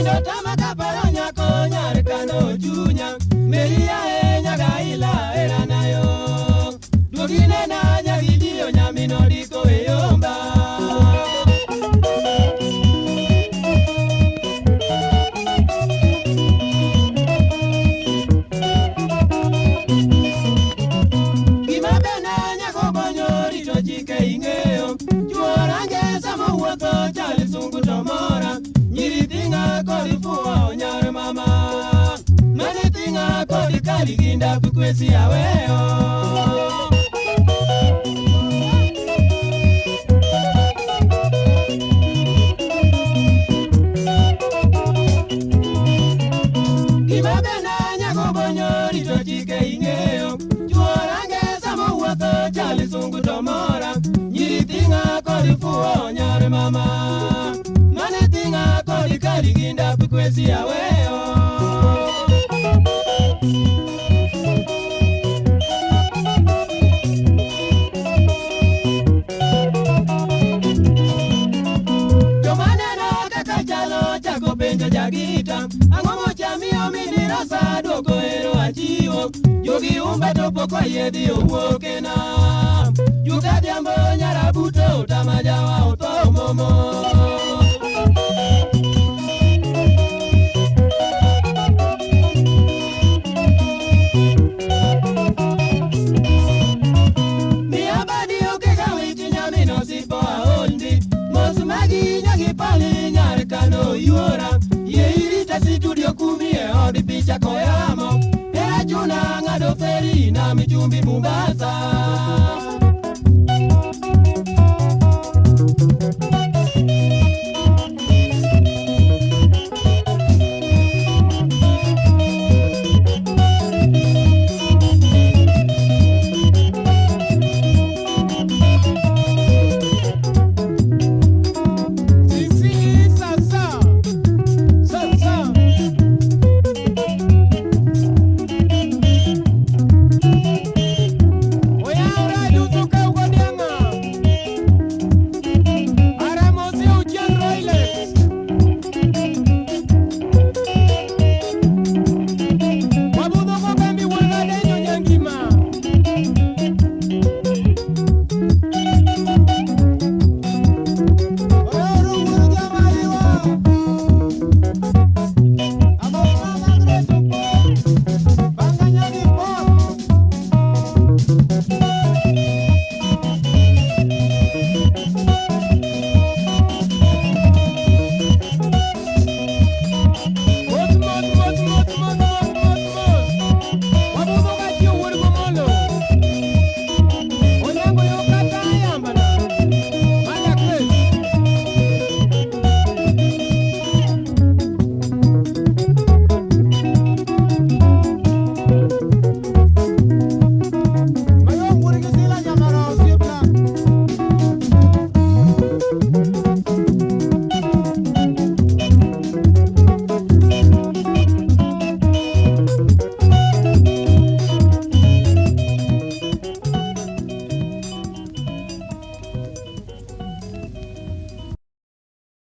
Nindo tama kaparo nyako nyar kano chunya Meria nyaga ila era nayo Dugine na nyagidio nyamino diko eyomba Gima bena nyako bonyori to jike ingeo Juorange samo wuotho chali sungu tomora Nyiri tinga kodi fuwa onyar mama Mani tinga kodi kali ginda kukwesi aweo Gima bena nyako bonyori to jike ingeo Juorange samo wuotho chali sungu tomora Nyiri tinga kodi fuwa onyar mama Mani tinga kodi kali ginda kukwesi aweo Benja jagita Angomo chamio mini rasa Doko ero achiwo Yogi umbe topo kwa yedi uwokena Yuka diambo nyarabuto Utamajawa uto momo Miabadi ukeka wiki nyamino sipo ahondi Mosumagi nyagi pali nyarikano yuora Yeirita studio kumie odi picha koyamo Era juna ngado feri na michumbi Mombasa